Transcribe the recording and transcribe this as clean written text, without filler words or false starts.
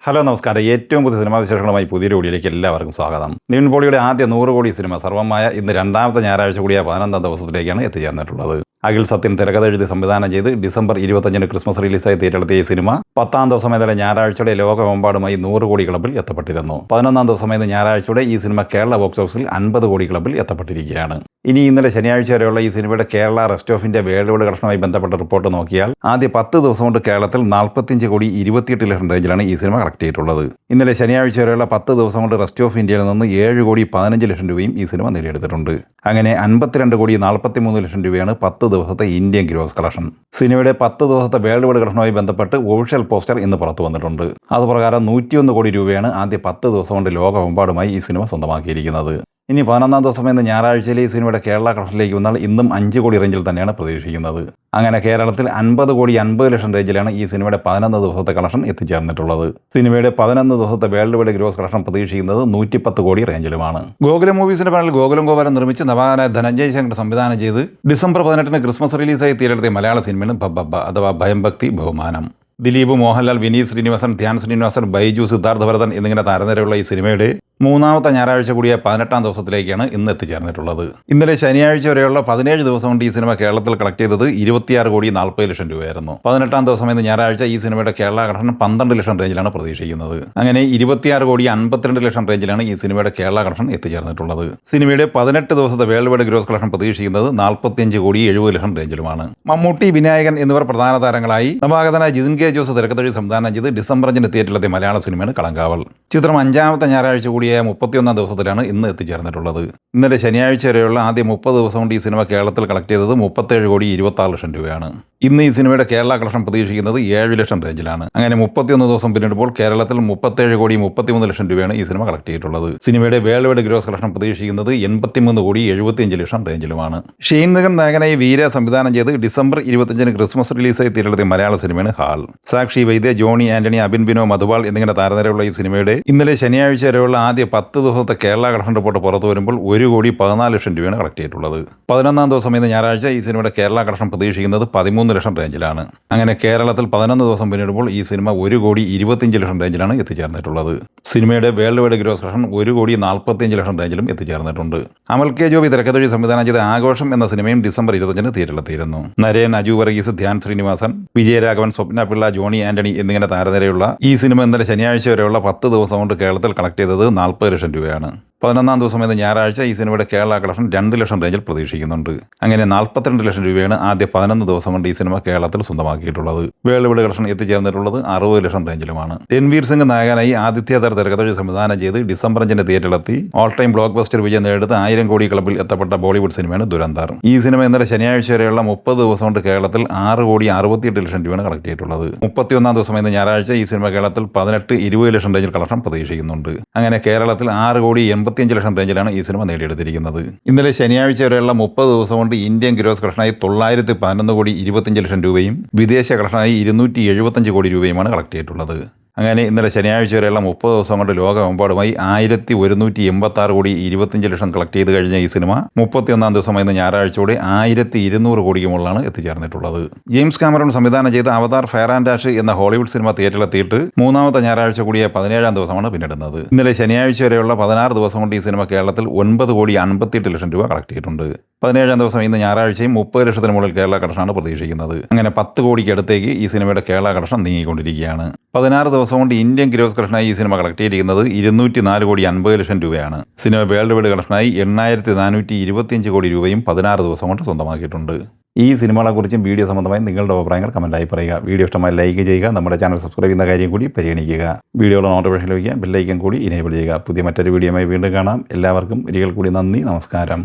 Hello നമസ്കാരം. ഏറ്റവും പുതിയ സിനിമാ വിശേഷങ്ങളുമായി പുതിയൊരു വീഡിയോയിലേക്ക് എല്ലാവർക്കും സ്വാഗതം. നിവിൻ പോളിയുടെ ആദ്യ 100 കോടി സിനിമ സർവമായ ഇന്ന് രണ്ടാമത്തെ ഞായറാഴ്ച കൂടിയ 11ാം ദിവസത്തിലേക്കാണ് എത്തിച്ചേർന്നിട്ടുള്ളത്. അഖിൽ സത്യൻ തിരക്കഥ എഴുതി സംവിധാനം ചെയ്ത് ഡിസംബർ 25 ക്രിസ്മസ് റിലീസായി തിയേറ്ററെത്തിയ ഈ സിനിമ 10ാം ദിവസമായതിലെ ഞായറാഴ്ചയുടെ ലോകമെമ്പാടുമായി 100 കോടി ക്ലബ്ബിൽ എത്തപ്പെട്ടിരുന്നു. 11ാം ദിവസമായത് ഞായറാഴ്ചയുടെ ഈ സിനിമ കേരള ബോക്സ് ഓഫീസിൽ 50 കോടി ക്ലബ്ബിൽ എത്തപ്പെട്ടിരിക്കുകയാണ്. ഇനി ഇന്നലെ ശനിയാഴ്ച വരെയുള്ള ഈ സിനിമയുടെ Kerala rest of India world wide കളക്ഷനുമായി ബന്ധപ്പെട്ട റിപ്പോർട്ട് നോക്കിയാൽ ആദ്യ 10 ദിവസം കൊണ്ട് കേരളത്തിൽ 45 കോടി 28 ലക്ഷം റേഞ്ചിലാണ് ഈ സിനിമ കളക്ട് ചെയ്തിട്ടുള്ളത്. ഇന്നലെ ശനിയാഴ്ച വരെയുള്ള 10 ദിവസം കൊണ്ട് റെസ്റ്റ് ഓഫ് ഇന്ത്യയിൽ നിന്ന് 7 കോടി 15 ലക്ഷം രൂപയും ഈ സിനിമ നേടിയെടുത്തിട്ടുണ്ട്. അങ്ങനെ 52 കോടി 43 ലക്ഷം രൂപയാണ് 10 ദിവസത്തെ ഇന്ത്യൻ ഗ്രോസ് കളക്ഷൻ. സിനിമയുടെ 10 ദിവസത്തെ വേൾഡ് വൈഡ് കളക്ഷനുമായി ബന്ധപ്പെട്ട് ഒഫീഷ്യൽ പോസ്റ്റർ ഇന്ന് പുറത്തു വന്നിട്ടുണ്ട്. അതുപ്രകാരം 101 കോടി രൂപയാണ് ആദ്യ 10 ദിവസം കൊണ്ട് ലോകമെമ്പാടുമായി ഈ സിനിമ സ്വന്തമാക്കിയിരിക്കുന്നത്. ഇനി 11ാം ദിവസം എന്ന ഞായറാഴ്ചയിലെ ഈ സിനിമയുടെ കേരള കളക്ഷനിലേക്ക് വന്നാൽ ഇന്നും 5 കോടി റേഞ്ചിൽ തന്നെയാണ് പ്രതീക്ഷിക്കുന്നത്. അങ്ങനെ കേരളത്തിൽ 50 കോടി 50 ലക്ഷം റേഞ്ചിലാണ് ഈ സിനിമയുടെ 11 ദിവസത്തെ കളക്ഷൻ എത്തിച്ചേർന്നിട്ടുള്ളത്. സിനിമയുടെ 11 ദിവസത്തെ വേൾഡ് വൈഡ് ഗ്രോസ് കളക്ഷൻ പ്രതീക്ഷിക്കുന്നത് 110 കോടി റേഞ്ചിലുമാണ്. ഗോകുലം മൂവീസിന്റെ പാനൽ ഗോകുലം ഗോപാലൻ നിർമ്മിച്ച് നവാഗതനായ ധനഞ്ജയ് ശങ്കർ സംവിധാനം ചെയ്ത് ഡിസംബർ 18 ക്രിസ്മസ് റിലീസായി തിയേറ്ററെത്തിയ മലയാള സിനിമയാണ് ഭബ്ബ അഥവാ ഭയം ഭക്തി ബഹുമാനം. ദിലീപ്, മോഹൻലാൽ, വിനീത് ശ്രീനിവാസൻ, ധ്യാൻ ശ്രീനിവാസൻ, ബൈജു, സിദ്ധാർത്ഥ ഭരതൻ എന്നിങ്ങനെ താരനിരയുള്ള ഈ സിനിമയുടെ 3ാമത്തെ ഞായറാഴ്ച കൂടിയ 18ാം ദിവസത്തിലേക്കാണ് ഇന്ന് എത്തിച്ചേർന്നിട്ടുള്ളത്. ഇന്നലെ ശനിയാഴ്ച വരെയുള്ള 17 ദിവസം കൊണ്ട് ഈ സിനിമ കേരളത്തിൽ കളക്ട് ചെയ്തത് 26 കോടി 40 ലക്ഷം രൂപയായിരുന്നു. 18ാം ദിവസം എന്ന ഞായറാഴ്ച ഈ സിനിമയുടെ കേരള കളക്ഷൻ 12 ലക്ഷം റേഞ്ചിലാണ് പ്രതീക്ഷിക്കുന്നത്. അങ്ങനെ 26 കോടി 52 ലക്ഷം റേഞ്ചിലാണ് ഈ സിനിമയുടെ കേരള കളക്ഷൻ എത്തിച്ചേർന്നിട്ടുള്ളത്. സിനിമയുടെ 18 ദിവസത്തെ വേൾഡ് വൈഡ് ഗ്രോസ് കളക്ഷൻ പ്രതീക്ഷിക്കുന്നത് 45 കോടി 70 ലക്ഷം റേഞ്ചിലുമാണ്. മമ്മൂട്ടി, വിനായകൻ എന്നിവർ പ്രധാന താരങ്ങളായി നവാഗതനായ ജിതിൻ കെ ജോസ് തിരക്കഥ എഴുതി സംവിധാനം ചെയ്ത് ഡിസംബർ 5 തിയേറ്ററിലെത്തിയ മലയാള സിനിമയാണ് കളങ്കാവൽ. ചിത്രം 5ാമത്തെ ഞായറാഴ്ച കൂടിയ 31ാം ദിവസത്തിലാണ് ഇന്ന് എത്തിച്ചേർന്നിട്ടുള്ളത്. ഇന്നലെ ശനിയാഴ്ച വരെയുള്ള ആദ്യ 30 ദിവസം കൊണ്ട് ഈ സിനിമ കേരളത്തിൽ കളക്ട് ചെയ്തത് 37 കോടി 26 ലക്ഷം രൂപയാണ്. ഇന്ന് ഈ സിനിമയുടെ കേരള കളക്ഷൻ പ്രതീക്ഷിക്കുന്നത് 7 ലക്ഷം റേഞ്ചിലാണ്. അങ്ങനെ 31 ദിവസം പിന്നിടുമ്പോൾ കേരളത്തിൽ 37 കോടി 33 ലക്ഷം രൂപയാണ് ഈ സിനിമ കളക്ട് ചെയ്തിട്ടുള്ളത്. സിനിമയുടെ വേൾഡ് വൈഡ് ഗ്രോസ് കളക്ഷൻ പ്രതീക്ഷിക്കുന്നത് 83 കോടി 75 ലക്ഷം റേഞ്ചിലുമാണ്. ഷെയ്ൻ നിഗൻ നായകനായി വീര സംവിധാനം ചെയ്ത് ഡിസംബർ 25 ക്രിസ്മസ് റിലീസായി തിയേറ്ററിലെത്തിയ മലയാള സിനിമയാണ് ഹാൾ. സാക്ഷി വൈദ്യ, ജോണി ആന്റണി, അബിൻ ബിനോ, മധുപാൽ എന്നിങ്ങനെ താരനിരയുള്ള ഈ സിനിമയുടെ ഇന്നലെ ശനിയാഴ്ച വരെയുള്ള ആദ്യ 10 ദിവസത്തെ കേരള കളക്ഷൻ റിപ്പോർട്ട് പുറത്തു വരുമ്പോൾ 1 കോടി 14 ലക്ഷം രൂപയാണ് കളക്ട് ചെയ്തിട്ടുള്ളത്. 11ാം ദിവസം ഇന്ന് ഞായറാഴ്ച ഈ സിനിമയുടെ കേരള കളക്ഷൻ പ്രതീക്ഷിക്കുന്നത് 13 ലക്ഷം റേഞ്ചിലാണ്. അങ്ങനെ കേരളത്തിൽ 11 ദിവസം പിന്നിടുമ്പോൾ ഈ സിനിമ 1 കോടി 25 ലക്ഷം റേഞ്ചിലാണ് എത്തിച്ചേർന്നിട്ടുള്ളത്. സിനിമയുടെ വേൾഡ് വൈഡ് ഗ്രോസ് കളക്ഷൻ 1 കോടി 45 ലക്ഷം റേഞ്ചിലും എത്തിച്ചേർന്നിട്ടുണ്ട്. അമൽ കെ ജോബി തിരക്കഥ എഴുതി സംവിധാനം ചെയ്ത ആഘോഷം എന്ന സിനിമയും ഡിസംബർ 25 തിയേറ്ററിലെത്തിയിരുന്നു. നരേൻ, അജു വർഗീസ്, ധ്യാൻ ശ്രീനിവാസൻ, വിജയരാഘവൻ, സ്വപ്ന പിള്ള, ജോണി ആന്റണി എന്നിങ്ങനെ താരനിരയുള്ള ഈ സിനിമ ഇന്നലെ ശനിയാഴ്ച വരെയുള്ള 10 ദിവസം കൊണ്ട് കേരളത്തിൽ കളക്ട് ചെയ്തത് 40 ലക്ഷം രൂപയാണ്. 11ാം ദിവസം എന്ന ഞായറാഴ്ച ഈ സിനിമയുടെ കേരള കളക്ഷൻ 2 ലക്ഷം റേഞ്ചിൽ പ്രതീക്ഷിക്കുന്നുണ്ട്. അങ്ങനെ 42 ലക്ഷം രൂപയാണ് ആദ്യ 11 ദിവസം കൊണ്ട് ഈ സിനിമ കേരളത്തിൽ സ്വന്തമാക്കിയിട്ടുള്ളത്. വേൾഡ് വൈഡ് കളക്ഷൻ എത്തിച്ചേർന്നിട്ടുള്ളത് 60 ലക്ഷം റേഞ്ചിലുമാണ്. രൺവീർ സിംഗ് നായകനായി ആദിത്യധർ തിരക്കഥ സംവിധാനം ചെയ്ത് ഡിസംബർ 5 തിയേറ്ററിലെത്തി ഓൾ ടൈം ബ്ലോക്ക് ബസ്റ്റർ വിജയം നേടിയെടുത്ത് 1000 കോടി ക്ലബ്ബിൽ എത്തപ്പെട്ട ബോളിവുഡ് സിനിമയാണ് ദുരന്തർ. ഈ സിനിമ ഇന്നലെ ശനിയാഴ്ച വരെയുള്ള 30 ദിവസം കൊണ്ട് കേരളത്തിൽ 6 കോടി 68 ലക്ഷം രൂപയാണ് കളക്ട് ചെയ്തിട്ടുള്ളത്. 31ാം ദിവസം എന്ന ഞായറാഴ്ച ഈ സിനിമ കേരളത്തിൽ 18-20 ലക്ഷം റേഞ്ചിൽ കളക്ഷൻ പ്രതീക്ഷിക്കുന്നുണ്ട്. അങ്ങനെ കേരളത്തിൽ 6 കോടി 85 ലക്ഷം റേഞ്ചിലാണ് ഈ സിനിമ നേടിയെടുത്തിരിക്കുന്നത്. ഇന്നലെ ശനിയാഴ്ച വരെയുള്ള 30 ദിവസം കൊണ്ട് ഇന്ത്യൻ ഗ്രോസ് കളക്ഷനായി 911 കോടി 25 ലക്ഷം രൂപയും വിദേശ കളക്ഷനായി 275 കോടി രൂപയുമാണ് കളക്ട് ചെയ്തിട്ടുള്ളത്. അങ്ങനെ ഇന്നലെ ശനിയാഴ്ച വരെയുള്ള 30 ദിവസം കൊണ്ട് ലോകമെമ്പാടുമായി 1186 കോടി 25 ലക്ഷം കളക്ട് ചെയ്ത് കഴിഞ്ഞ ഈ സിനിമ 31ാം ദിവസം ഇന്ന് ഞായറാഴ്ചയോടെ 1200 കോടിക്ക് മുകളിലാണ് എത്തിച്ചേർന്നിട്ടുള്ളത്. ജെയിംസ് കാമറൂൺ സംവിധാനം ചെയ്ത അവതാർ ഫെയർ ആൻഡ് ഡാഷ് എന്ന ഹോളിവുഡ് സിനിമ തിയേറ്ററിലെത്തിയിട്ട് 3ാമത്തെ ഞായറാഴ്ച കൂടിയ 17ാം ദിവസമാണ് പിന്നിടുന്നത്. ഇന്നലെ ശനിയാഴ്ച വരെയുള്ള 16 ദിവസം കൊണ്ട് ഈ സിനിമ കേരളത്തിൽ 9 കോടി 58 ലക്ഷം രൂപ കളക്ട് ചെയ്തിട്ടുണ്ട്. 17ാം ദിവസം ഇന്ന് ഞായറാഴ്ചയും 30 ലക്ഷത്തിന് മുകളിൽ കേരള കളക്ഷനാണ് പ്രതീക്ഷിക്കുന്നത്. അങ്ങനെ 10 കോടിക്ക് അടുത്തേക്ക് ഈ സിനിമയുടെ കേരള കളക്ഷൻ നീങ്ങിക്കൊണ്ടിരിക്കുകയാണ്. 16 ദിവസം കൊണ്ട് ഇന്ത്യൻ ഗ്രോസ് കളക്ഷനായി ഈ സിനിമ കളക്ട് ചെയ്തിരിക്കുന്നത് 204 കോടി 50 ലക്ഷം രൂപയാണ്. സിനിമ വേൾഡ് വൈഡ് കളക്ഷനായി 8425 കോടി രൂപയും 16 ദിവസം കൊണ്ട് സ്വന്തമാക്കിയിട്ടുണ്ട്. ഈ സിനിമകളെക്കുറിച്ചും വീഡിയോ സംബന്ധമായി നിങ്ങളുടെ അഭിപ്രായങ്ങൾ കമൻറ്റായി പറയുക. വീഡിയോ ഇഷ്ടമായി ലൈക്ക് ചെയ്യുക. നമ്മുടെ ചാനൽ സബ്സ്ക്രൈബ് ചെയ്യുന്ന കാര്യം കൂടി പരിഗണിക്കുക. വീഡിയോയുടെ നോട്ടിഫിക്കേഷൻ ലഭിക്കാൻ ബെല്ലൈക്കൻ കൂടി ഇനേബിൾ ചെയ്യുക. പുതിയ മറ്റൊരു വീഡിയോയുമായി വീണ്ടും കാണാം. എല്ലാവർക്കും ഒരിക്കൽ കൂടി നന്ദി, നമസ്കാരം.